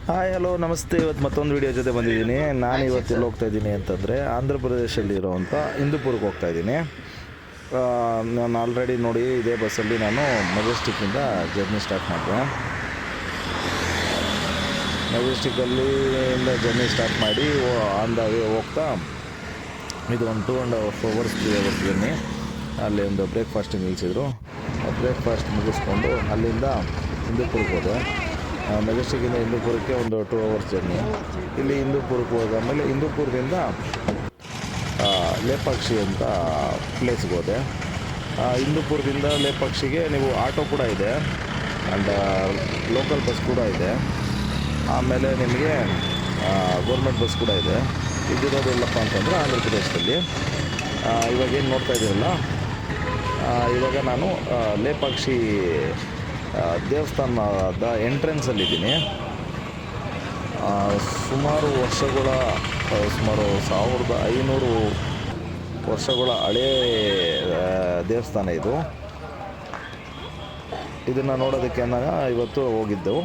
Hi hello ನಮಸ್ತೆ. ಇವತ್ತು ಮತ್ತೊಂದು ವಿಡಿಯೋ ಜೊತೆ ಬಂದಿದ್ದೀನಿ. ನಾನು ಇವತ್ತು ಎಲ್ಲಿ ಹೋಗ್ತಾ ಇದ್ದೀನಿ ಅಂತಂದರೆ ಆಂಧ್ರ ಪ್ರದೇಶಲ್ಲಿರುವಂಥ ಹಿಂದೂಪುರಕ್ಕೆ ಹೋಗ್ತಾ ಇದ್ದೀನಿ. ನಾನು ಆಲ್ರೆಡಿ ನೋಡಿ ಇದೇ ಬಸ್ಸಲ್ಲಿ ನಾನು ಮೆಜೆಸ್ಟಿಕ್ಕಿಂದ ಜರ್ನಿ ಸ್ಟಾರ್ಟ್ ಮಾಡಿದೆ. ಮೆಜೆಸ್ಟಿಕ್ಕಲ್ಲಿಂದ ಜರ್ನಿ ಸ್ಟಾರ್ಟ್ ಮಾಡಿ ಆನ್ ದ ವೇ ಹೋಗ್ತಾ ಇದು ಒಂದು 2.5 hours 3 hours ಜರ್ನಿ. ಅಲ್ಲಿ ಒಂದು ಬ್ರೇಕ್ಫಾಸ್ಟಿಗೆ ನಿಲ್ಲಿಸಿದ್ರು. ಬ್ರೇಕ್ಫಾಸ್ಟ್ ಮುಗಿಸ್ಕೊಂಡು ಅಲ್ಲಿಂದ ಹಿಂದೂಪುರಕ್ಕೆ ಹೋದೆ. ಮೆಜೆಸ್ಟಿಕ್ಕಿಂದ ಹಿಂದೂಪುರಕ್ಕೆ ಒಂದು 2 hours ಜರ್ನಿ. ಇಲ್ಲಿ ಹಿಂದೂಪುರಕ್ಕೆ ಹೋದಾದಮೇಲೆ ಹಿಂದೂಪುರದಿಂದ ಲೇಪಾಕ್ಷಿ ಅಂತ ಪ್ಲೇಸ್ಗೆ ಹೋದೆ. ಹಿಂದೂಪುರದಿಂದ ಲೇಪಾಕ್ಷಿಗೆ ನೀವು ಆಟೋ ಕೂಡ ಇದೆ ಆ್ಯಂಡ್ ಲೋಕಲ್ ಬಸ್ ಕೂಡ ಇದೆ. ಆಮೇಲೆ ನಿಮಗೆ ಗೌರ್ಮೆಂಟ್ ಬಸ್ ಕೂಡ ಇದೆ. ಇದಿರೋದಿಲ್ಲಪ್ಪ ಅಂತಂದರೆ ಆಂಧ್ರ ಪ್ರದೇಶದಲ್ಲಿ. ಇವಾಗ ಏನು ನೋಡ್ತಾ ಇದ್ದೀರಲ್ಲ, ಇವಾಗ ನಾನು ಲೇಪಾಕ್ಷಿ ದೇವಸ್ಥಾನದ ಎಂಟ್ರೆನ್ಸಲ್ಲಿದ್ದೀನಿ. ಸುಮಾರು 1500 ವರ್ಷಗಳ ಹಳೇ ದೇವಸ್ಥಾನ ಇದು. ಇದನ್ನು ನೋಡೋದಕ್ಕೆ ಇವತ್ತು ಹೋಗಿದ್ದೆವು.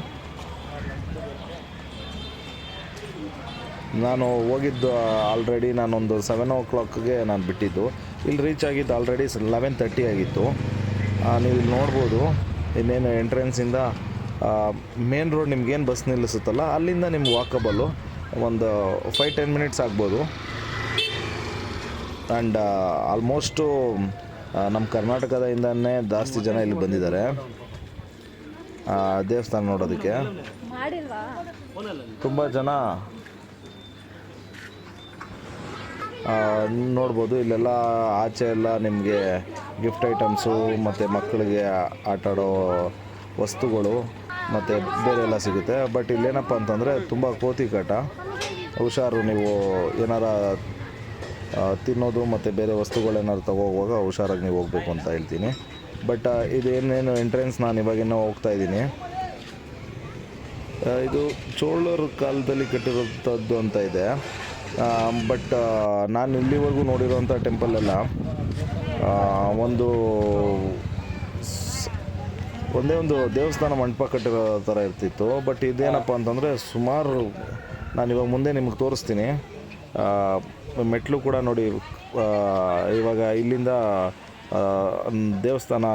ನಾನು ಹೋಗಿದ್ದು ಆಲ್ರೆಡಿ ನಾನೊಂದು 7 o'clock ನಾನು ಬಿಟ್ಟಿದ್ದು. ಇಲ್ಲಿ ರೀಚ್ ಆಗಿದ್ದು ಆಲ್ರೆಡಿ 11:30 ಆಗಿತ್ತು. ನೀವು ಇಲ್ಲಿ ನೋಡ್ಬೋದು, ಇನ್ನೇನು ಎಂಟ್ರೆನ್ಸಿಂದ ಮೇನ್ ರೋಡ್ ನಿಮ್ಗೇನು ಬಸ್ ನಿಲ್ಲಿಸುತ್ತಲ್ಲ ಅಲ್ಲಿಂದ ನಿಮ್ಗೆ ವಾಕಬಲ್ಲು ಒಂದು 5-10 minutes ಆಗ್ಬೋದು. ಆ್ಯಂಡ್ ಆಲ್ಮೋಸ್ಟು ನಮ್ಮ ಕರ್ನಾಟಕದಿಂದನೇ ಜಾಸ್ತಿ ಜನ ಇಲ್ಲಿ ಬಂದಿದ್ದಾರೆ ದೇವಸ್ಥಾನ ನೋಡೋದಕ್ಕೆ. ತುಂಬ ಜನ ನೋಡ್ಬೋದು. ಇಲ್ಲೆಲ್ಲ ಆಚೆ ಎಲ್ಲ ನಿಮಗೆ ಗಿಫ್ಟ್ ಐಟಮ್ಸು ಮತ್ತು ಮಕ್ಕಳಿಗೆ ಆಟಾಡೋ ವಸ್ತುಗಳು ಮತ್ತು ಬೇರೆ ಎಲ್ಲ ಸಿಗುತ್ತೆ. ಬಟ್ ಇಲ್ಲೇನಪ್ಪ ಅಂತಂದರೆ ತುಂಬ ಕೋತಿ ಕಾಟ. ಹುಷಾರು, ನೀವು ಏನಾರ ತಿನ್ನೋದು ಮತ್ತು ಬೇರೆ ವಸ್ತುಗಳೇನಾದ್ರು ತಗೋಗುವಾಗ ಹುಷಾರಾಗಿ ನೀವು ಹೋಗಬೇಕು ಅಂತ ಹೇಳ್ತೀನಿ. ಬಟ್ ಇದೇನೇನು ಎಂಟ್ರೆನ್ಸ್ ನಾನು ಇವಾಗಿನ್ನೂ ಹೋಗ್ತಾ ಇದ್ದೀನಿ. ಇದು ಚೋಳರ ಕಾಲದಲ್ಲಿ ಕಟ್ಟಿರೋಂಥದ್ದು ಅಂತ ಇದೆ. ಬಟ್ ನಾನು ಇಲ್ಲಿವರೆಗೂ ನೋಡಿರೋಂಥ ಟೆಂಪಲ್ಲೆಲ್ಲ ಒಂದೇ ಒಂದು ದೇವಸ್ಥಾನ ಮಂಟಪ ಕಟ್ಟಿರೋ ಥರ ಇರ್ತಿತ್ತು. ಬಟ್ ಇದೇನಪ್ಪ ಅಂತಂದರೆ ಸುಮಾರು, ನಾನು ಇವಾಗ ಮುಂದೆ ನಿಮಗೆ ತೋರಿಸ್ತೀನಿ. ಮೆಟ್ಲು ಕೂಡ ನೋಡಿ. ಇವಾಗ ಇಲ್ಲಿಂದ ದೇವಸ್ಥಾನ,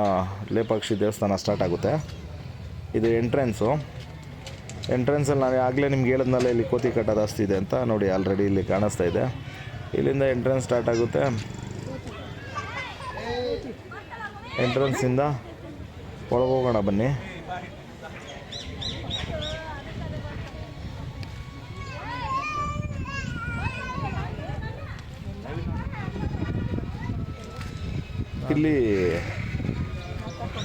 ಲೇಪಾಕ್ಷಿ ದೇವಸ್ಥಾನ ಸ್ಟಾರ್ಟ್ ಆಗುತ್ತೆ. ಇದು ಎಂಟ್ರೆನ್ಸಲ್ಲಿ ನಾನು ಆಗಲೇ ನಿಮ್ಗೆ ಹೇಳಿದ್ನಲ್ಲ, ಇಲ್ಲಿ ಕೋತಿ ಕಟ್ಟ ಜಾಸ್ತಿ ಇದೆ ಅಂತ. ನೋಡಿ ಆಲ್ರೆಡಿ ಇಲ್ಲಿ ಕಾಣಿಸ್ತಾ ಇದೆ. ಇಲ್ಲಿಂದ ಎಂಟ್ರೆನ್ಸ್ ಸ್ಟಾರ್ಟ್ ಆಗುತ್ತೆ. ಎಂಟ್ರೆನ್ಸಿಂದ ಒಳಗೋಗೋಣ ಬನ್ನಿ.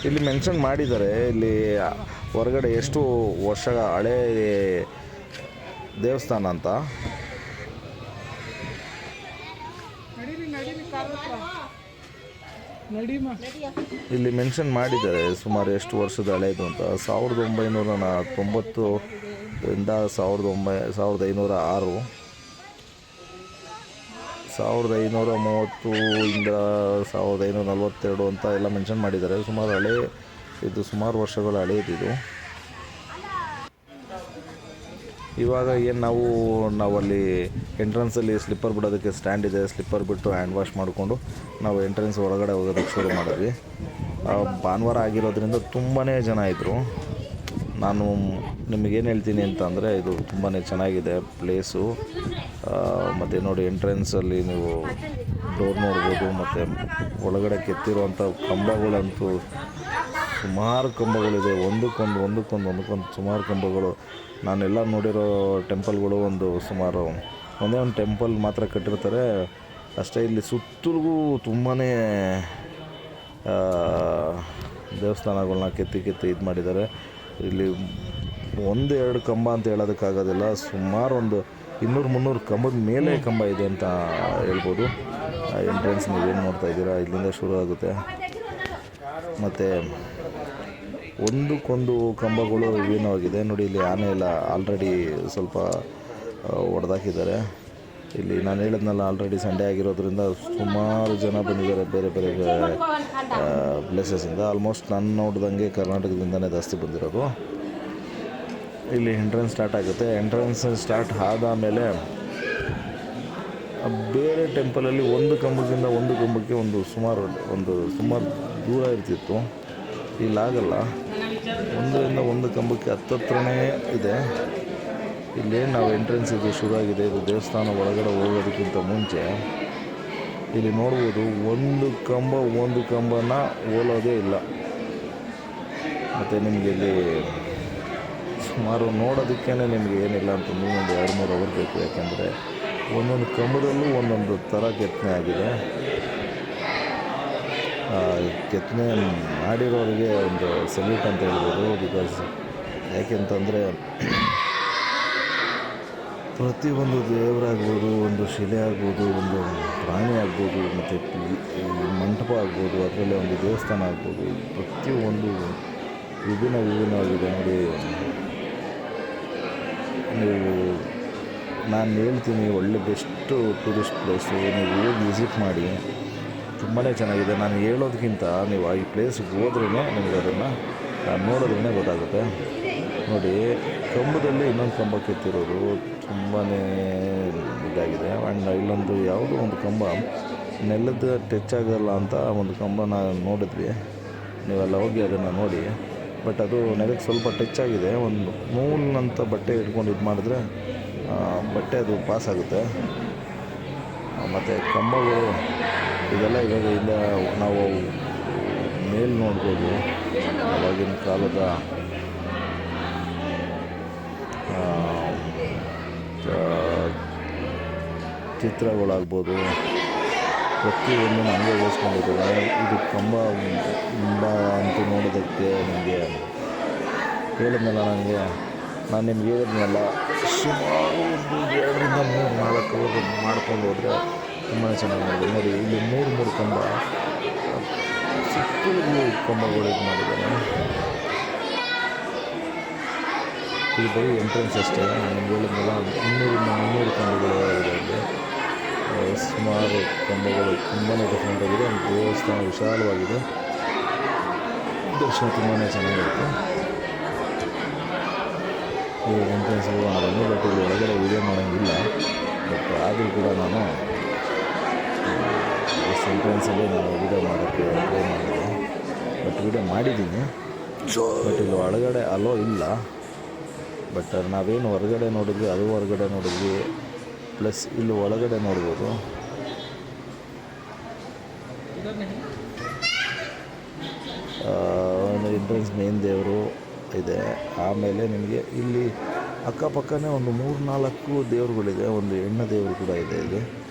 ಇಲ್ಲಿ ಮೆನ್ಷನ್ ಮಾಡಿದ್ದಾರೆ, ಇಲ್ಲಿ ಹೊರಗಡೆ ಎಷ್ಟು ವರ್ಷ ಹಳೇ ದೇವಸ್ಥಾನ ಅಂತ. ಇಲ್ಲಿ ಮೆನ್ಷನ್ ಮಾಡಿದ್ದಾರೆ ಸುಮಾರು ಎಷ್ಟು ವರ್ಷದ ಹಳೇದು ಅಂತ. 1990 ಇಂದ 1506, 1530 ಇಂದ 1542 ಅಂತ ಎಲ್ಲ ಮೆನ್ಷನ್ ಮಾಡಿದ್ದಾರೆ. ಸುಮಾರು ಹಳೇ ಇದು, ಸುಮಾರು ವರ್ಷಗಳ ಹಳೇದಿದು. ಇವಾಗ ಏನು ನಾವಲ್ಲಿ ಎಂಟ್ರೆನ್ಸಲ್ಲಿ ಸ್ಲಿಪ್ಪರ್ ಬಿಡೋದಕ್ಕೆ ಸ್ಟ್ಯಾಂಡ್ ಇದೆ. ಸ್ಲಿಪ್ಪರ್ ಬಿಟ್ಟು ಹ್ಯಾಂಡ್ ವಾಶ್ ಮಾಡಿಕೊಂಡು ನಾವು ಎಂಟ್ರೆನ್ಸ್ ಹೊರಗಡೆ ಹೋಗೋದಕ್ಕೆ ಶುರು ಮಾಡಿದ್ವಿ. ಭಾನುವಾರ ಆಗಿರೋದ್ರಿಂದ ತುಂಬಾ ಜನ ಇದ್ದರು. ನಾನು ನಿಮಗೇನು ಹೇಳ್ತೀನಿ ಅಂತ ಅಂದರೆ, ಇದು ತುಂಬಾ ಚೆನ್ನಾಗಿದೆ ಪ್ಲೇಸು. ಮತ್ತು ನೋಡಿ, ಎಂಟ್ರೆನ್ಸಲ್ಲಿ ನೀವು ಡೋರ್ ನೋಡ್ಬೋದು. ಮತ್ತು ಒಳಗಡೆ ಕೆತ್ತಿರುವಂಥ ಕಂಬಗಳಂತೂ ಸುಮಾರು ಕಂಬಗಳಿದೆ. ಒಂದಕ್ಕೊಂದು ಸುಮಾರು ಕಂಬಗಳು. ನಾನೆಲ್ಲ ನೋಡಿರೋ ಟೆಂಪಲ್ಗಳು ಸುಮಾರು ಒಂದೇ ಒಂದು ಟೆಂಪಲ್ ಮಾತ್ರ ಕಟ್ಟಿರ್ತಾರೆ ಅಷ್ಟೇ. ಇಲ್ಲಿ ಸುತ್ತಲೂ ತುಂಬಾ ದೇವಸ್ಥಾನಗಳನ್ನ ಕೆತ್ತಿ ಇದು ಮಾಡಿದ್ದಾರೆ. ಇಲ್ಲಿ 1-2 ಕಂಬ ಅಂತ ಹೇಳೋದಕ್ಕಾಗೋದಿಲ್ಲ. ಸುಮಾರು ಒಂದು 200-300 ಕಂಬದ ಮೇಲೆ ಕಂಬ ಇದೆ ಅಂತ ಹೇಳ್ಬೋದು. ಎಂಟ್ರೆನ್ಸ್ ನೀವೇನು ನೋಡ್ತಾ ಇದ್ದೀರಾ, ಇಲ್ಲಿಂದ ಶುರು ಆಗುತ್ತೆ. ಮತ್ತು ಒಂದಕ್ಕೊಂದು ಕಂಬಗಳು ವಿಭಿನ್ನವಾಗಿದೆ. ನೋಡಿ, ಇಲ್ಲಿ ಆನೆ ಎಲ್ಲ ಆಲ್ರೆಡಿ ಸ್ವಲ್ಪ ಹೊಡೆದಾಕಿದ್ದಾರೆ. ಇಲ್ಲಿ ನಾನು ಹೇಳಿದ್ನಲ್ಲ, ಆಲ್ರೆಡಿ ಸಂಡೇ ಆಗಿರೋದ್ರಿಂದ ಸುಮಾರು ಜನ ಬಂದಿದ್ದಾರೆ ಬೇರೆ ಬೇರೆ ಪ್ಲೇಸಸ್ಸಿಂದ. ಆಲ್ಮೋಸ್ಟ್ ನಾನು ನೋಡ್ದಂಗೆ ಕರ್ನಾಟಕದಿಂದನೇ ಜಾಸ್ತಿ ಬಂದಿರೋದು. ಇಲ್ಲಿ ಎಂಟ್ರೆನ್ಸ್ ಸ್ಟಾರ್ಟ್ ಆಗುತ್ತೆ. ಎಂಟ್ರೆನ್ಸ್ ಸ್ಟಾರ್ಟ್ ಆದಮೇಲೆ ಬೇರೆ ಟೆಂಪಲಲ್ಲಿ ಒಂದು ಕಂಬದಿಂದ ಒಂದು ಕಂಬಕ್ಕೆ ಸುಮಾರು ದೂರ ಇರ್ತಿತ್ತು. ಇಲ್ಲಾಗಲ್ಲ, ಒಂದರಿಂದ ಒಂದು ಕಂಬಕ್ಕೆ ಹತ್ತತ್ರನೇ ಇದೆ. ಇಲ್ಲೇನು ನಾವು ಎಂಟ್ರೆನ್ಸ್ ಇದೆ ಶುರುವಾಗಿದೆ. ಇದು ದೇವಸ್ಥಾನ ಒಳಗಡೆ ಹೋಗೋದಕ್ಕಿಂತ ಮುಂಚೆ ಇಲ್ಲಿ ನೋಡ್ಬೋದು, ಒಂದು ಕಂಬನ ಹೋಲೋದೇ ಇಲ್ಲ. ಮತ್ತು ನಿಮಗೆ ಇಲ್ಲಿ ಸುಮಾರು ನೋಡೋದಕ್ಕೇ ನಿಮಗೆ ಏನಿಲ್ಲ ಅಂತಂದು ಒಂದು 2-3 ಅವರ್ ಬೇಕು. ಯಾಕೆಂದರೆ ಒಂದೊಂದು ಕಂಬದಲ್ಲೂ ಒಂದೊಂದು ಥರ ಕೆತ್ತನೆ ಆಗಿದೆ. ಕೆತ್ತನೆ ಮಾಡಿರೋರಿಗೆ ಒಂದು ಸಲ್ಯೂಟ್ ಅಂತ ಹೇಳ್ಬೋದು. ಬಿಕಾಸ್ ಯಾಕೆಂತಂದರೆ ಪ್ರತಿಯೊಂದು ದೇವರಾಗ್ಬೋದು, ಒಂದು ಶಿಲೆ ಆಗ್ಬೋದು, ಒಂದು ಪ್ರಾಣಿ ಆಗ್ಬೋದು, ಮತ್ತು ಮಂಟಪ ಆಗ್ಬೋದು, ಅದರಲ್ಲೇ ಒಂದು ದೇವಸ್ಥಾನ ಆಗ್ಬೋದು, ಪ್ರತಿಯೊಂದು ವಿಭಿನ್ನವಾಗಿದೆ. ನೋಡಿ, ನೀವು ನಾನು ಹೇಳ್ತೀನಿ, ಒಳ್ಳೆ ಬೆಸ್ಟು ಟೂರಿಸ್ಟ್ ಪ್ಲೇಸು. ನೀವು ಹೋಗಿ ವಿಸಿಟ್ ಮಾಡಿ, ತುಂಬಾ ಚೆನ್ನಾಗಿದೆ. ನಾನು ಹೇಳೋದಕ್ಕಿಂತ ನೀವು ಈ ಪ್ಲೇಸ್ಗೆ ಹೋದ್ರೇ ನಿಮಗೆ ಅದನ್ನು ನೋಡೋದ್ರೇ ಗೊತ್ತಾಗುತ್ತೆ. ನೋಡಿ, ಕಂಬದಲ್ಲಿ ಇನ್ನೊಂದು ಕಂಬ ಕೆತ್ತಿರೋದು ತುಂಬಾ ಇದಾಗಿದೆ. ಆ್ಯಂಡ್ ಇಲ್ಲೊಂದು ಯಾವುದೋ ಒಂದು ಕಂಬ ನೆಲದ ಟಚ್ ಆಗಲ್ಲ ಅಂತ ಒಂದು ಕಂಬನ ನೋಡಿದ್ವಿ. ನೀವೆಲ್ಲ ಹೋಗಿ ಅದನ್ನು ನೋಡಿ. ಬಟ್ ಅದು ನೆಲಕ್ಕೆ ಸ್ವಲ್ಪ ಟಚ್ ಆಗಿದೆ. ಒಂದು ನೂಲಿನಂಥ ಬಟ್ಟೆ ಇಟ್ಕೊಂಡು ಇದು ಮಾಡಿದ್ರೆ ಬಟ್ಟೆ ಅದು ಪಾಸ್ ಆಗುತ್ತೆ. ಮತ್ತು ಕಂಬಗಳು ಇದೆಲ್ಲ ಇವಾಗ ನಾವು ಮೇಲೆ ನೋಡ್ಬೋದು. ಆವಾಗಿನ ಕಾಲದ ಚಿತ್ರಗಳಾಗ್ಬೋದು, ಪ್ರತಿಯೊಂದು ಹಂಗೆ ಓದಿಸ್ಕೊಂಡಿದ್ದಾರೆ. ಇದು ಕಂಬ ಅಂತೂ ನೋಡೋದಕ್ಕೆ ನಿಮಗೆ ಹೇಳಿದ್ನಲ್ಲ, ನಾನು ನಿಮ್ಗೆ ಹೇಳಿದ್ನಲ್ಲ, ಸುಮಾರು ಒಂದು 2-3-4 ಅವರ್ ಮಾಡ್ಕೊಂಡು ಹೋದರೆ ತುಂಬಾ ಚೆನ್ನಾಗಿ ನೋಡಿ. ಇಲ್ಲಿ 3 ಕಂಬ ಸುತ್ತಲೂ ಕಂಬಗಳು ಇದು ಮಾಡಿದ್ದಾರೆ. ಇದು ಬರೀ ಎಂಟ್ರೆನ್ಸ್ ಅಷ್ಟೇ. ನಾನು ನಿಮ್ಗೆ ಹೇಳಿದ್ನಲ್ಲ, 200-300 ಕಂಬಗಳು ಇದೆ. ಇಲ್ಲಿ ಸುಮಾರು ಕಂಬಗಳು ತುಂಬಾ ಡಿಫ್ರೆಂಟ್ ಆಗಿದೆ. ಒಂದು ದೇವಸ್ಥಾನ ವಿಶಾಲವಾಗಿದೆ. ದರ್ಶನ ತುಂಬಾ ಚೆನ್ನಾಗಿರುತ್ತೆ. ಇವಾಗ ಎಂಟ್ರೆನ್ಸ್ ಹೋಗೋಣ ಬನ್ನಿ. ಬಟ್ ಇಲ್ಲಿ ಒಳಗಡೆ ವೀಡಿಯೋ ಮಾಡೋಂಗಿಲ್ಲ. ಬಟ್ ಆದರೂ ಕೂಡ ನಾನು ಎಂಟ್ರೆನ್ಸಲ್ಲಿ ನಾನು ವೀಡಿಯೋ ಮಾಡೋಕ್ಕೆ ಟ್ರೈ ಮಾಡಿದೆ. ಬಟ್ ವೀಡಿಯೋ ಮಾಡಿದ್ದೀನಿ. ಬಟ್ ಇಲ್ಲಿ ಒಳಗಡೆ ಅಲೋ ಇಲ್ಲ. ಬಟ್ ನಾವೇನು ಹೊರಗಡೆ ನೋಡಿದ್ವಿ ಅದು ಹೊರಗಡೆ ನೋಡಿದ್ವಿ, ಪ್ಲಸ್ ಇಲ್ಲಿ ಒಳಗಡೆ ನೋಡ್ಬೋದು. ಎಂಟ್ರೆನ್ಸ್ ಮೇನ್ ದೇವರು ಇದೆ. ಆಮೇಲೆ ನಿಮಗೆ ಇಲ್ಲಿ ಅಕ್ಕಪಕ್ಕನೇ ಒಂದು 3-4 ದೇವರುಗಳಿದೆ. ಒಂದು ಹೆಣ್ಣು ದೇವರು ಕೂಡ ಇದೆ. ಇಲ್ಲಿ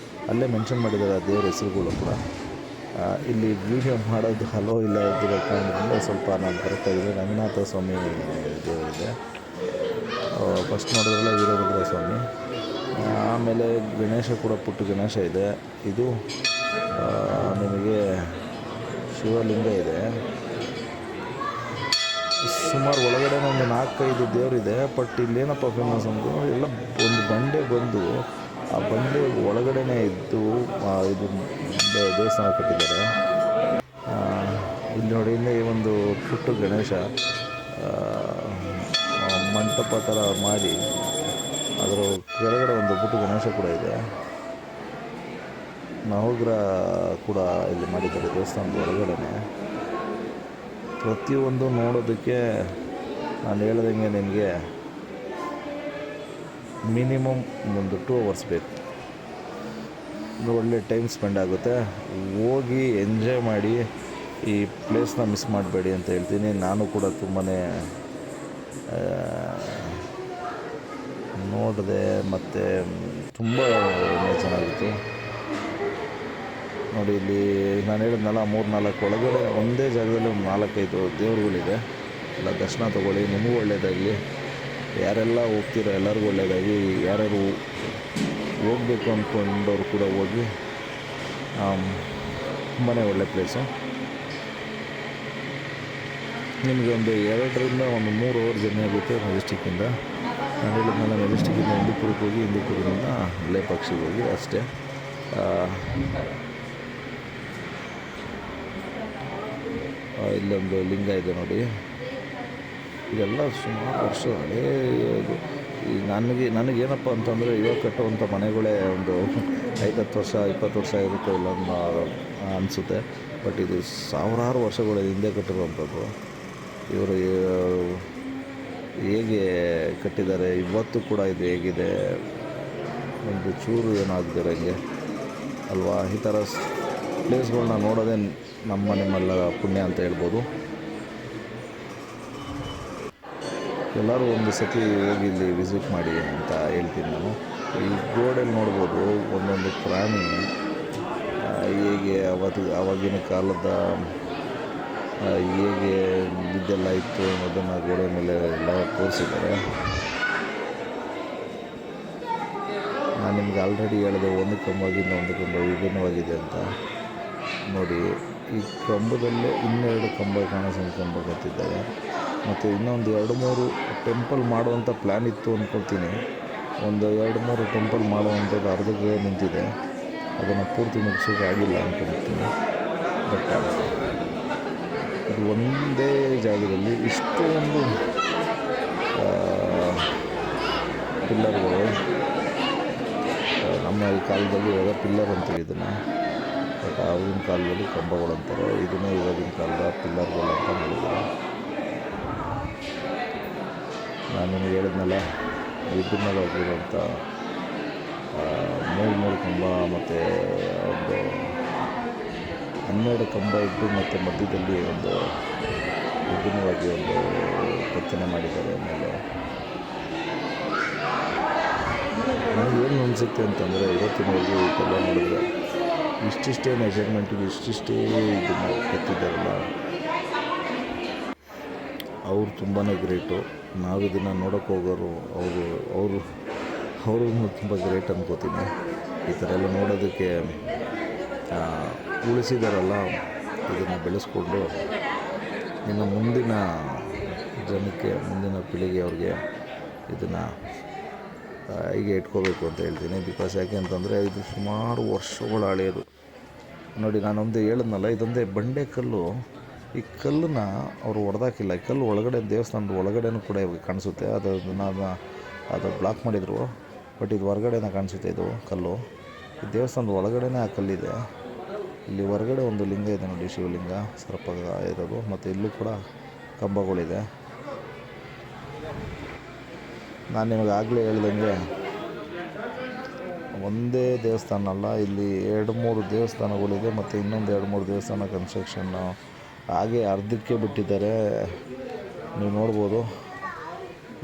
ಅಲ್ಲೇ ಮೆನ್ಷನ್ ಮಾಡಿದ್ದಾರೆ ಆ ದೇವ್ರ ಹೆಸರುಗಳು ಕೂಡ. ಇಲ್ಲಿ ವೀಡಿಯೋ ಮಾಡೋದು ಹಲೋ ಇಲ್ಲ ಇದ್ದಿರೋ ಕಾರಣದಿಂದ ಸ್ವಲ್ಪ ನಾನು ಕರೆಕ್ಟಾಗಿದೆ. ರಂಗನಾಥ ಸ್ವಾಮಿ ದೇವರಿದೆ. ಫಸ್ಟ್ ನೋಡಿದ್ರಲ್ಲ ವೀರಭದ್ರ ಸ್ವಾಮಿ. ಆಮೇಲೆ ಗಣೇಶ ಕೂಡ, ಪುಟ್ಟ ಗಣೇಶ ಇದೆ. ಇದು ನಿಮಗೆ ಶಿವಲಿಂಗ ಇದೆ. ಸುಮಾರು ಒಳಗಡೆ ಒಂದು 4-5 ದೇವರಿದೆ. ಬಟ್ ಇಲ್ಲೇನಪ್ಪ ಫೇಮಸ್ ಅಂತ ಎಲ್ಲ ಒಂದು ಬಂಡೆ ಬಂದು ಆ ಬಂಡೆ ಒಳಗಡೆನೇ ಇದ್ದು ಇದು ದೇವಸ್ಥಾನ ಕಟ್ಟಿದ್ದಾರೆ. ಇಲ್ಲಿ ನೋಡಿ, ಇಲ್ಲಿ ಒಂದು ಪುಟ್ಟ ಗಣೇಶ ಮಂಟಪ ಥರ ಮಾಡಿ ಅದರ ಕೆಳಗಡೆ ಒಂದು ಪುಟ್ಟ ಗಣೇಶ ಕೂಡ ಇದೆ. ನವಗ್ರಹ ಕೂಡ ಇಲ್ಲಿ ಮಾಡಿದ್ದಾರೆ ದೇವಸ್ಥಾನದ ಒಳಗಡೆ. ಪ್ರತಿಯೊಂದು ನೋಡೋದಕ್ಕೆ ನಾನು ಹೇಳ್ದಂಗೆ ನಿಮಗೆ ಮಿನಿಮಮ್ ಒಂದು 2 ಅವರ್ಸ್ ಬೇಕು. ಒಳ್ಳೆ ಟೈಮ್ ಸ್ಪೆಂಡ್ ಆಗುತ್ತೆ. ಹೋಗಿ ಎಂಜಾಯ್ ಮಾಡಿ, ಈ ಪ್ಲೇಸ್ನ ಮಿಸ್ ಮಾಡಬೇಡಿ ಅಂತ ಹೇಳ್ತೀನಿ. ನಾನು ಕೂಡ ತುಂಬಾ ನೋಡಿದೆ ಮತ್ತು ತುಂಬ ಚೆನ್ನಾಗಿತ್ತು. ನೋಡಿ, ಇಲ್ಲಿ ನಾನು ಹೇಳಿದ್ನಲ್ಲ 3-4 ಒಳಗಡೆ ಒಂದೇ ಜಾಗದಲ್ಲಿ ಒಂದು 4-5 ದೇವರುಗಳಿದೆ. ಎಲ್ಲ ದರ್ಶನ ತೊಗೊಳ್ಳಿ, ನಿಮಗೂ ಒಳ್ಳೆಯದಾಗಲಿ. ಯಾರೆಲ್ಲ ಹೋಗ್ತೀರೋ ಎಲ್ಲರಿಗೂ ಒಳ್ಳೆಯದಾಗಿ. ಯಾರ್ಯಾರು ಹೋಗಬೇಕು ಅಂದ್ಕೊಂಡವ್ರು ಕೂಡ ಹೋಗಿ. ತುಂಬಾ ಒಳ್ಳೆ ಪ್ಲೇಸು. ನಿಮಗೆ ಒಂದು 2-3 ಅವರ್ ಜರ್ನಿ ಆಗುತ್ತೆ ಮೆಜೆಸ್ಟಿಕ್ಕಿಂದ. ನಾನು ಹೇಳಿದ್ನಲ್ಲ, ಮೆಜೆಸ್ಟಿಕ್ಕಿಂದ ಇಂದಿಪುರಕ್ಕೆ ಹೋಗಿ, ಇಂದಿಪುರದಿಂದ ಲೇಪಾಕ್ಷಿಗೆ ಹೋಗಿ ಅಷ್ಟೇ. ಇಲ್ಲೊಂದು ಲಿಂಗ ಇದೆ ನೋಡಿ. ಇದೆಲ್ಲ ಸುಮಾರು ವರ್ಷ ಹಳೇದು. ಈ ನನಗೇನಪ್ಪ ಅಂತಂದರೆ ಇವಾಗ ಕಟ್ಟುವಂಥ ಮನೆಗಳೇ ಒಂದು 5-10 ವರ್ಷ 20 ವರ್ಷ ಇರುತ್ತೋ ಇಲ್ಲ ಅನಿಸುತ್ತೆ. ಬಟ್ ಇದು ಸಾವಿರಾರು ವರ್ಷಗಳ ಹಿಂದೆ ಕಟ್ಟಿರುವಂಥದ್ದು. ಇವರು ಹೇಗೆ ಕಟ್ಟಿದ್ದಾರೆ ಇವತ್ತು ಕೂಡ ಇದು ಹೇಗಿದೆ, ಒಂದು ಚೂರು ಏನಾಗದಿರೋ ಹಿಂಗೆ ಅಲ್ವಾ. ಈ ಥರ ಪ್ಲೇಸ್ಗಳನ್ನ ನೋಡೋದೇ ನಿಮ್ಮೆಲ್ಲ ಪುಣ್ಯ ಅಂತ ಹೇಳ್ಬೋದು. ಎಲ್ಲರೂ ಒಂದು ಸತಿ ಹೋಗಿ ಇಲ್ಲಿ ವಿಸಿಟ್ ಮಾಡಿ ಅಂತ ಹೇಳ್ತೀನಿ ನಾನು. ಈ ಗೋಡೆಯಲ್ಲಿ ನೋಡ್ಬೋದು ಒಂದೊಂದು ಪ್ರಾಣಿ ಹೇಗೆ ಆವಾಗಿನ ಕಾಲದ ಹೇಗೆ ಇದೆಲ್ಲ ಇತ್ತು ಅದನ್ನು ಗೋಡೆ ಮೇಲೆ ಎಲ್ಲ ತೋರಿಸಿದ್ದಾರೆ. ನಾನು ನಿಮ್ಗೆ ಆಲ್ರೆಡಿ ಹೇಳಿದೆ ಒಂದು ಕಂಬದಿಂದ ಒಂದು ಕಂಬ ವಿಭಿನ್ನವಾಗಿದೆ ಅಂತ. ನೋಡಿ, ಈ ಕಂಬದಲ್ಲೇ 2 ಕಂಬ ಕಾಣಿಸ್ಕೊಂಬತ್ತಿದ್ದಾರೆ. ಮತ್ತು ಇನ್ನೊಂದು 2-3 ಟೆಂಪಲ್ ಮಾಡುವಂಥ ಪ್ಲ್ಯಾನ್ ಇತ್ತು ಅಂದ್ಕೊಳ್ತೀನಿ. ಒಂದು 2-3 ಟೆಂಪಲ್ ಮಾಡುವಂಥದ್ದು ಅರ್ಧಕ್ಕೆ ನಿಂತಿದೆ. ಅದನ್ನು ಪೂರ್ತಿ ಮುಗಿಸೋಕೆ ಆಗಿಲ್ಲ ಅಂದ್ಕೊಳ್ತೀನಿ. ಬಟ್ ಇದು ಒಂದೇ ಜಾಗದಲ್ಲಿ ಇಷ್ಟೊಂದು ಪಿಲ್ಲರ್ಗಳು. ನಮ್ಮ ಈ ಕಾಲದಲ್ಲಿ ಇವಾಗ ಪಿಲ್ಲರ್ ಅಂತೀವಿ ಇದನ್ನು. ಬಟ್ ಆಗಿನ ಕಾಲದಲ್ಲಿ ಕಂಬಗಳು ಅಂತಾರೆ. ಇದನ್ನೇ ಇವಾಗಿನ ಕಾಲದ ಪಿಲ್ಲರ್ಗಳು ಅಂತ ಹೇಳಿದ್ದಾರೆ. ನಾನು ನಿಮಗೆ ಹೇಳಿದ್ನಲ್ಲ, ವಿಭಿನ್ನವಾಗಿರುವಂಥ 3 ಕಂಬ ಮತ್ತು ಒಂದು 12 ಕಂಬ ಇದ್ದು ಮತ್ತು ಮಧ್ಯದಲ್ಲಿ ಒಂದು ವಿಭಿನ್ನವಾಗಿ ಒಂದು ಕೆತ್ತನೆ ಮಾಡಿದ್ದಾರೆ. ಆಮೇಲೆ ನನಗೇನು ಅನಿಸುತ್ತೆ ಅಂತಂದರೆ, ಇವತ್ತಿನವರೆಗೂ ಇದೆಲ್ಲ ನೋಡಿದ್ರೆ ಇಷ್ಟಿಷ್ಟೇ ಮೆಜರ್ಮೆಂಟಿಗೆ ಇಷ್ಟಿಷ್ಟೇ ಇದನ್ನು ಕೆತ್ತಿದ್ದಾರಲ್ಲ, ಅವ್ರು ತುಂಬಾ ಗ್ರೇಟು. ನಾವು ಇದನ್ನು ನೋಡೋಕ್ಕೆ ಹೋಗೋರು ಅವರು ತುಂಬ ಗ್ರೇಟ್ ಅನ್ಕೋತೀನಿ. ಈ ಥರ ಎಲ್ಲ ನೋಡೋದಕ್ಕೆ ಉಳಿಸಿದಾರಲ್ಲ, ಇದನ್ನು ಬೆಳೆಸ್ಕೊಂಡು ಇನ್ನು ಮುಂದಿನ ಜನಕ್ಕೆ, ಮುಂದಿನ ಪೀಳಿಗೆ ಅವ್ರಿಗೆ ಇದನ್ನು ಹೀಗೆ ಇಟ್ಕೋಬೇಕು ಅಂತ ಹೇಳ್ತೀನಿ. ಬಿಕಾಸ್ ಯಾಕೆ ಅಂತಂದರೆ ಇದು ಸುಮಾರು ವರ್ಷಗಳ ಹಳೆಯದು. ನೋಡಿ, ನಾನೊಂದು ಹೇಳಿದ್ನಲ್ಲ, ಇದೊಂದೇ ಬಂಡೆ ಕಲ್ಲು. ಈ ಕಲ್ಲನ್ನ ಅವರು ಹೊಡೆದಾಕಿಲ್ಲ. ಈ ಕಲ್ಲು ಒಳಗಡೆ ದೇವಸ್ಥಾನದ ಒಳಗಡೆನೂ ಕೂಡ ಇವಾಗ ಕಾಣಿಸುತ್ತೆ. ಅದು ಬ್ಲಾಕ್ ಮಾಡಿದರು. ಬಟ್ ಇದು ಹೊರಗಡೆನೇ ಕಾಣಿಸುತ್ತೆ. ಇದು ಕಲ್ಲು ಈ ದೇವಸ್ಥಾನದ ಒಳಗಡೆನೇ ಆ ಕಲ್ಲಿದೆ. ಇಲ್ಲಿ ಹೊರಗಡೆ ಒಂದು ಲಿಂಗ ಇದೆ ನೋಡಿ, ಶಿವಲಿಂಗ ಸರ್ಪ ಇರೋದು. ಮತ್ತು ಇಲ್ಲೂ ಕೂಡ ಕಂಬಗಳಿದೆ. ನಾನು ನಿಮಗೆ ಆಗಲೇ ಹೇಳ್ದಂಗೆ ಒಂದೇ ದೇವಸ್ಥಾನ ಅಲ್ಲ, ಇಲ್ಲಿ 2-3 ದೇವಸ್ಥಾನಗಳಿದೆ. ಮತ್ತು ಇನ್ನೊಂದು 2-3 ದೇವಸ್ಥಾನ ಕನ್ಸ್ಟ್ರಕ್ಷನ್ನು ಹಾಗೆ ಅರ್ಧಕ್ಕೆ ಬಿಟ್ಟಿದ್ದಾರೆ. ನೀವು ನೋಡ್ಬೋದು.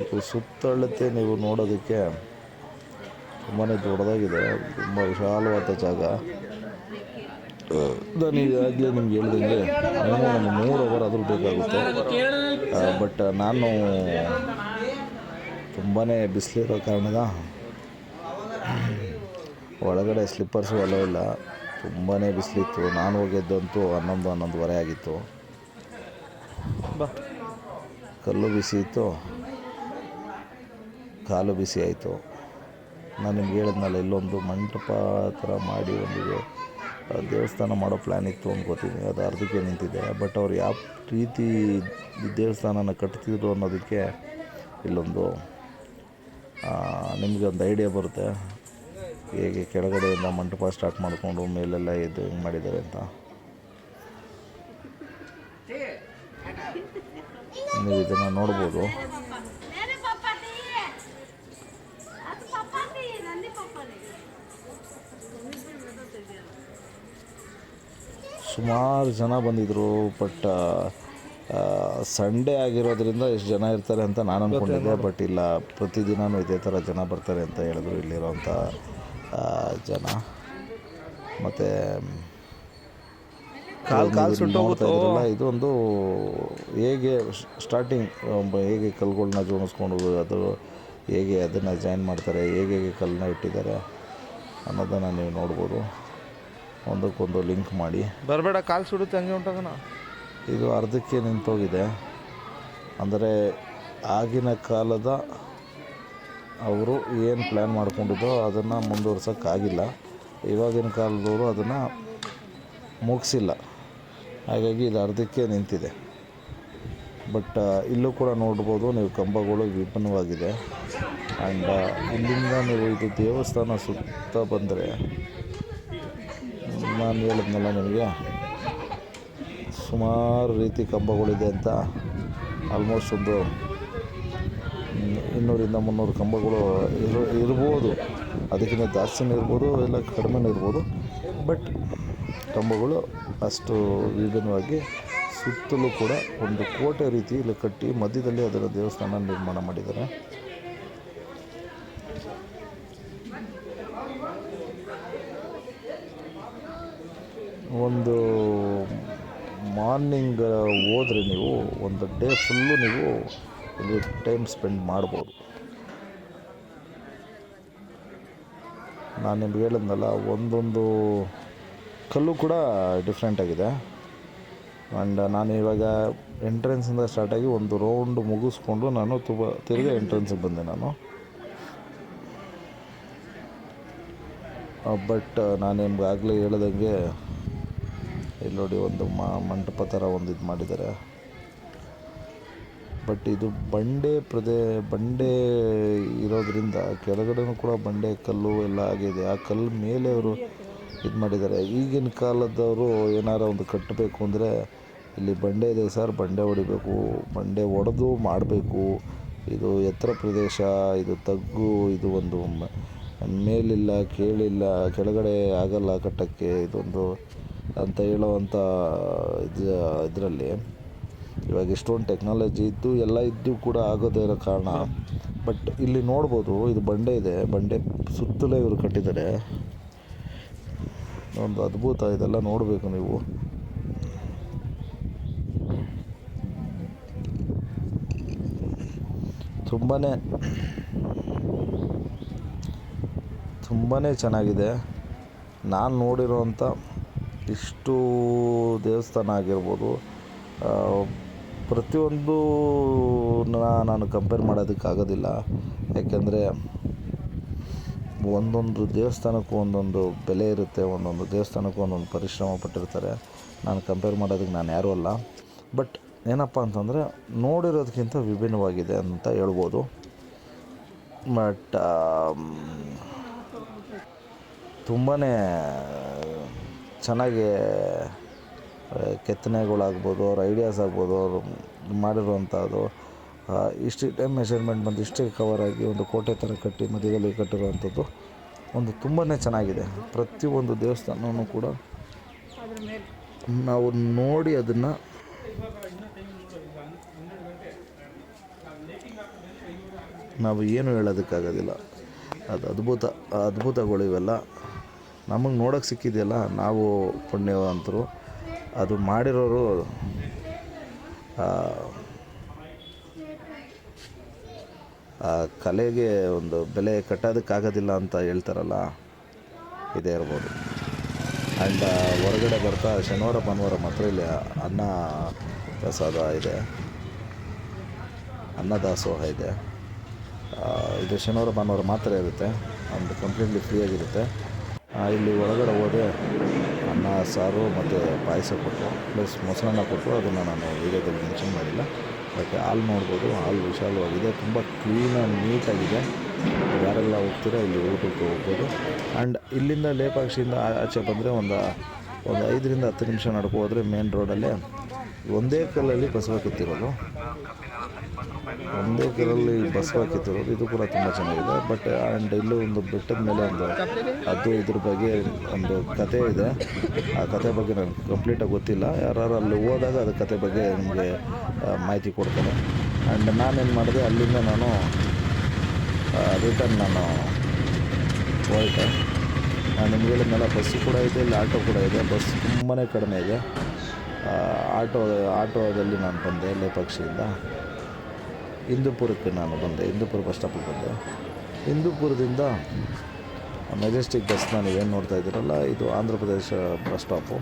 ಇದು ಸುತ್ತಳತೆ ನೀವು ನೋಡೋದಕ್ಕೆ ತುಂಬಾ ದೊಡ್ಡದಾಗಿದೆ. ತುಂಬ ವಿಶಾಲವಾದ ಜಾಗ. ನಾನು ಈಗಾಗಲೇ ನಿಮ್ಗೆ ಹೇಳ್ದಂಗೆ ಒಂದು 3 ಅವರ್ ಆದರೂ ಬೇಕಾಗುತ್ತೆ. ಬಟ್ ನಾನು ತುಂಬಾ ಬಿಸಿಲಿರೋ ಕಾರಣದ ಒಳಗಡೆ ಸ್ಲಿಪ್ಪರ್ಸು ಅಲೋ ಇಲ್ಲ. ತುಂಬಾ ಬಿಸಿಲಿತ್ತು. ನಾನು ಹೋಗಿದ್ದಂತೂ 11-11:30 ಆಗಿತ್ತು. ಕಲ್ಲು ಬಿಸಿ ಇತ್ತು, ಕಾಲು ಬಿಸಿ ಆಯಿತು. ನಾನು ನಿಮ್ಗೆ ಹೇಳಿದ್ನಲ್ಲ, ಇಲ್ಲೊಂದು ಮಂಟಪ ಥರ ಮಾಡಿ ಒಂದು ದೇವಸ್ಥಾನ ಮಾಡೋ ಪ್ಲ್ಯಾನ್ ಇತ್ತು ಅನ್ಕೋತೀನಿ. ಅದು ಅರ್ಧಕ್ಕೆ ನಿಂತಿದೆ. ಬಟ್ ಅವ್ರು ಯಾವ ರೀತಿ ದೇವಸ್ಥಾನನ ಕಟ್ತಿದ್ರು ಅನ್ನೋದಕ್ಕೆ ಇಲ್ಲೊಂದು ನಿಮಗೆ ಒಂದು ಐಡಿಯಾ ಬರುತ್ತೆ, ಹೇಗೆ ಕೆಳಗಡೆಯಿಂದ ಮಂಟಪ ಸ್ಟಾರ್ಟ್ ಮಾಡಿಕೊಂಡು ಮೇಲೆಲ್ಲ ಇದು ಹೆಂಗೆ ಮಾಡಿದ್ದಾರೆ ಅಂತ. ನೀವು ಇದನ್ನು ನೋಡ್ಬೋದು. ಸುಮಾರು ಜನ ಬಂದಿದ್ದರು. ಬಟ್ ಸಂಡೇ ಆಗಿರೋದ್ರಿಂದ ಎಷ್ಟು ಜನ ಇರ್ತಾರೆ ಅಂತ ನಾನು ಅಂದ್ಕೊಂಡಿದ್ದೆ. ಬಟ್ ಇಲ್ಲ, ಪ್ರತಿದಿನವೂ ಇದೇ ಥರ ಜನ ಬರ್ತಾರೆ ಅಂತ ಹೇಳಿದ್ರು ಇಲ್ಲಿರೋಂಥ ಜನ. ಮತ್ತು ನೋಡ್ತಾ ಇದ್ರಲ್ಲ, ಇದೊಂದು ಹೇಗೆ ಸ್ಟಾರ್ಟಿಂಗ್, ಹೇಗೆ ಕಲ್ಲುಗಳನ್ನ ಜೋಡಿಸ್ಕೊಂಡು ಅದು ಹೇಗೆ ಅದನ್ನು ಜಾಯಿನ್ ಮಾಡ್ತಾರೆ, ಹೇಗೆ ಕಲ್ಲನ್ನ ಇಟ್ಟಿದ್ದಾರೆ ಅನ್ನೋದನ್ನು ನೀವು ನೋಡ್ಬೋದು. ಒಂದಕ್ಕೊಂದು ಲಿಂಕ್ ಮಾಡಿ. ಬರಬೇಡ, ಕಾಲು ಸುಡುತ್ತೆ, ಹಂಗೆ ಉಂಟಾಗಣ. ಇದು ಅರ್ಧಕ್ಕೆ ನಿಂತೋಗಿದೆ. ಅಂದರೆ ಆಗಿನ ಕಾಲದ ಅವರು ಏನು ಪ್ಲ್ಯಾನ್ ಮಾಡ್ಕೊಂಡಿದ್ದೋ ಅದನ್ನು ಮುಂದುವರ್ಸೋಕ್ಕಾಗಿಲ್ಲ. ಇವಾಗಿನ ಕಾಲದವರು ಅದನ್ನು ಮುಗಿಸಿಲ್ಲ. ಹಾಗಾಗಿ ಇದು ಅರ್ಧಕ್ಕೆ ನಿಂತಿದೆ. ಬಟ್ ಇಲ್ಲೂ ಕೂಡ ನೋಡ್ಬೋದು ನೀವು, ಕಂಬಗಳು ವಿಭಿನ್ನವಾಗಿದೆ. ಆ್ಯಂಡ್ ಇಲ್ಲಿಂದ ನೀವು ಇದು ದೇವಸ್ಥಾನ ಸುತ್ತ ಬಂದರೆ, ನಾನು ಹೇಳಿದ್ನಲ್ಲ ನಿಮಗೆ ಸುಮಾರು ರೀತಿ ಕಂಬಗಳಿದೆ ಅಂತ. ಆಲ್ಮೋಸ್ಟ್ ಒಂದು 200-300 ಕಂಬಗಳು ಇರ್ಬೋದು. ಅದಕ್ಕಿಂತ ಜಾಸ್ತಿನೂ ಇರ್ಬೋದು, ಇಲ್ಲ ಕಡಿಮೆನೂ ಇರ್ಬೋದು. ಬಟ್ ಕಂಬಗಳು ಅಷ್ಟು ವಿಭಿನ್ನವಾಗಿ ಸುತ್ತಲೂ ಕೂಡ ಒಂದು ಕೋಟೆ ರೀತಿ ಇಲ್ಲಿ ಕಟ್ಟಿ ಮಧ್ಯದಲ್ಲಿ ಅದರ ದೇವಸ್ಥಾನ ನಿರ್ಮಾಣ ಮಾಡಿದ್ದಾರೆ. ಒಂದು ಮಾರ್ನಿಂಗ್ ಹೋದರೆ ನೀವು ಒಂದು ಡೇ ಫುಲ್ಲು ನೀವು ಇಲ್ಲಿ ಟೈಮ್ ಸ್ಪೆಂಡ್ ಮಾಡ್ಬೋದು. ನಾನು ನಿಮ್ಗೆ ಹೇಳಿದ್ನಲ್ಲ, ಒಂದೊಂದು ಕಲ್ಲು ಕೂಡ ಡಿಫ್ರೆಂಟಾಗಿದೆ. ಆ್ಯಂಡ್ ನಾನು ಇವಾಗ ಎಂಟ್ರೆನ್ಸಿಂದ ಸ್ಟಾರ್ಟಾಗಿ ಒಂದು ರೌಂಡ್ ಮುಗಿಸ್ಕೊಂಡು ನಾನು ತಿರುಗಿ ಎಂಟ್ರೆನ್ಸಿಗೆ ಬಂದೆ ನಾನು. ಬಟ್ ನಾನು ನಿಮ್ಗೆ ಆಗಲೇ ಹೇಳ್ದಂಗೆ ಇಲ್ಲಿ ನೋಡಿ ಒಂದು ಮಂಟಪ ಥರ ಒಂದು ಇದು ಮಾಡಿದ್ದಾರೆ. ಬಟ್ ಇದು ಬಂಡೆ ಇರೋದ್ರಿಂದ ಕೆಳಗಡೆನೂ ಕೂಡ ಬಂಡೆ ಕಲ್ಲು ಎಲ್ಲ ಆಗಿದೆ. ಆ ಕಲ್ಲು ಮೇಲೆ ಅವರು ಇದು ಮಾಡಿದ್ದಾರೆ. ಈಗಿನ ಕಾಲದವರು ಏನಾರ ಒಂದು ಕಟ್ಟಬೇಕು ಅಂದರೆ ಇಲ್ಲಿ ಬಂಡೆ ಇದೆ ಸರ್, ಬಂಡೆ ಹೊಡಿಬೇಕು, ಬಂಡೆ ಹೊಡೆದು ಮಾಡಬೇಕು, ಇದು ಎತ್ತರ ಪ್ರದೇಶ, ಇದು ತಗ್ಗು, ಇದು ಒಂದು ಮೇಲಿಲ್ಲ ಕೇಳಿಲ್ಲ, ಕೆಳಗಡೆ ಆಗಲ್ಲ ಕಟ್ಟೋಕ್ಕೆ ಇದೊಂದು ಅಂತ ಹೇಳೋವಂಥ ಇದರಲ್ಲಿ ಇವಾಗ ಎಷ್ಟೊಂದು ಟೆಕ್ನಾಲಜಿ ಇದ್ದು ಎಲ್ಲ ಇದ್ದು ಕೂಡ ಆಗೋದೇ ಇರೋ ಕಾರಣ. ಬಟ್ ಇಲ್ಲಿ ನೋಡ್ಬೋದು, ಇದು ಬಂಡೆ ಇದೆ, ಬಂಡೆ ಸುತ್ತಲೇ ಇವರು ಕಟ್ಟಿದ್ದಾರೆ. ಒಂದು ಅದ್ಭುತ, ಇದೆಲ್ಲ ನೋಡಬೇಕು ನೀವು. ತುಂಬಾ ಚೆನ್ನಾಗಿದೆ. ನಾನು ನೋಡಿರೋವಂಥ ಇಷ್ಟು ದೇವಸ್ಥಾನ ಆಗಿರ್ಬೋದು, ಪ್ರತಿಯೊಂದು ನಾನು ಕಂಪೇರ್ ಮಾಡೋದಕ್ಕಾಗೋದಿಲ್ಲ. ಯಾಕೆಂದರೆ ಒಂದೊಂದು ದೇವಸ್ಥಾನಕ್ಕೂ ಒಂದೊಂದು ಬೆಲೆ ಇರುತ್ತೆ, ಒಂದೊಂದು ದೇವಸ್ಥಾನಕ್ಕೂ ಒಂದೊಂದು ಪರಿಶ್ರಮ ಪಟ್ಟಿರ್ತಾರೆ. ನಾನು ಕಂಪೇರ್ ಮಾಡೋದಕ್ಕೆ ನಾನು ಯಾರೂ ಅಲ್ಲ. ಬಟ್ ಏನಪ್ಪ ಅಂತಂದರೆ ನೋಡಿರೋದಕ್ಕಿಂತ ವಿಭಿನ್ನವಾಗಿದೆ ಅಂತ ಹೇಳ್ಬೋದು. ಬಟ್ ತುಂಬಾ ಚೆನ್ನಾಗಿ ಕೆತ್ತನೆಗಳಾಗ್ಬೋದು, ಅವ್ರ ಐಡಿಯಾಸ್ ಆಗ್ಬೋದು, ಅವರು ಮಾಡಿರುವಂಥದ್ದು ಇಷ್ಟೇ ಮೆಷರ್ಮೆಂಟ್ ಬಂದು ಇಷ್ಟೇ ಕವರ್ ಆಗಿ ಒಂದು ಕೋಟೆ ಥರ ಕಟ್ಟಿ ಮಧ್ಯದಲ್ಲಿ ಕಟ್ಟಿರುವಂಥದ್ದು ಒಂದು ತುಂಬಾ ಚೆನ್ನಾಗಿದೆ. ಪ್ರತಿಯೊಂದು ದೇವಸ್ಥಾನವೂ ಕೂಡ ನಾವು ನೋಡಿ ಅದನ್ನು ನಾವು ಏನು ಹೇಳೋದಕ್ಕಾಗೋದಿಲ್ಲ. ಅದು ಅದ್ಭುತಗಳು ಇವೆಲ್ಲ ನಮಗೆ ನೋಡೋಕ್ಕೆ ಸಿಕ್ಕಿದೆಯಲ್ಲ, ನಾವು ಪುಣ್ಯವಂತರು. ಅದು ಮಾಡಿರೋರು ಆ ಕಲೆಗೆ ಒಂದು ಬೆಲೆ ಕಟ್ಟೋದಕ್ಕಾಗೋದಿಲ್ಲ ಅಂತ ಹೇಳ್ತಾರಲ್ಲ, ಇದೇ ಇರ್ಬೋದು. ಆ್ಯಂಡ್ ಹೊರಗಡೆ ಬರ್ತಾ ಶನಿವಾರ ಭಾನುವಾರ ಮಾತ್ರ ಇಲ್ಲಿ ಅನ್ನ ಪ್ರಸಾದ ಇದೆ, ಅನ್ನದಾಸೋಹ ಇದೆ. ಇದು ಶನಿವಾರ ಭಾನುವಾರ ಮಾತ್ರ ಇರುತ್ತೆ, ಒಂದು ಕಂಪ್ಲೀಟ್ಲಿ ಫ್ರೀಯಾಗಿರುತ್ತೆ. ಇಲ್ಲಿ ಒಳಗಡೆ ಹೋದೆ, ಅನ್ನ ಸಾರು ಮತ್ತು ಪಾಯಸ ಕೊಟ್ಟರು, ಪ್ಲಸ್ ಮೊಸರನ್ನ ಕೊಟ್ಟರು. ಅದನ್ನು ನಾನು ವೀಡಿಯೋದಲ್ಲಿ ಮೆನ್ಷನ್ ಮಾಡಿಲ್ಲ. ಬಟ್ ಹಾಲ್ ನೋಡ್ಬೋದು, ಹಾಲ್ ವಿಶಾಲವಾಗಿದೆ, ತುಂಬ ಕ್ಲೀನಾಗಿ ನೀಟಾಗಿದೆ. ಯಾರೆಲ್ಲ ಹೋಗ್ತೀರೋ ಇಲ್ಲಿ ಊಟಕ್ಕೆ ಹೋಗ್ಬೋದು. ಆ್ಯಂಡ್ ಇಲ್ಲಿಂದ ಲೇಪಾಕ್ಷಿಯಿಂದ ಆಚೆ ಬಂದರೆ ಒಂದು 5-10 ನಿಮಿಷ ನಡ್ಕೋದ್ರೆ ಮೇನ್ ರೋಡಲ್ಲೇ ಒಂದೇ ಕಲ್ಲಲ್ಲಿ ಬಸವ ಕೆತ್ತಿರೋದು, ಇದು ಕೂಡ ತುಂಬ ಚೆನ್ನಾಗಿದೆ. ಬಟ್ ಆ್ಯಂಡ್ ಇಲ್ಲೂ ಒಂದು ಬೆಟ್ಟದ ಮೇಲೆ ಅದು ಇದ್ರ ಬಗ್ಗೆ ಒಂದು ಕತೆ ಇದೆ. ಆ ಕತೆ ಬಗ್ಗೆ ನನಗೆ ಕಂಪ್ಲೀಟಾಗಿ ಗೊತ್ತಿಲ್ಲ. ಯಾರು ಅಲ್ಲಿ ಹೋದಾಗ ಅದ್ರ ಕತೆ ಬಗ್ಗೆ ನಿಮಗೆ ಮಾಹಿತಿ ಕೊಡ್ತಾರೆ. ಆ್ಯಂಡ್ ನಾನೇನು ಮಾಡಿದೆ, ಅಲ್ಲಿಂದ ನಾನು ರಿಟರ್ನ್ ಹೊರಟೆ. ನಾನು ನಿಮಗೆ ಹೇಳಿದ್ನಲ್ಲ, ಬಸ್ಸು ಕೂಡ ಇದೆ, ಇಲ್ಲಿ ಆಟೋ ಕೂಡ ಇದೆ. ಬಸ್ ತುಂಬಾ ಕಡಿಮೆ ಇದೆ. ಆಟೋದಲ್ಲಿ ನಾನು ಬಂದೆ ಲೇಪಾಕ್ಷಿಯಿಂದ ಹಿಂದೂಪುರಕ್ಕೆ ನಾನು ಬಂದೆ. ಹಿಂದೂಪುರ ಬಸ್ ಸ್ಟಾಪಿಗೆ ಬಂದೆ. ಹಿಂದೂಪುರದಿಂದ ಮೆಜೆಸ್ಟಿಕ್ ಬಸ್ನ ನೀವೇನು ನೋಡ್ತಾ ಇದ್ದೀರಲ್ಲ, ಇದು ಆಂಧ್ರ ಪ್ರದೇಶ ಬಸ್ ಸ್ಟಾಪು.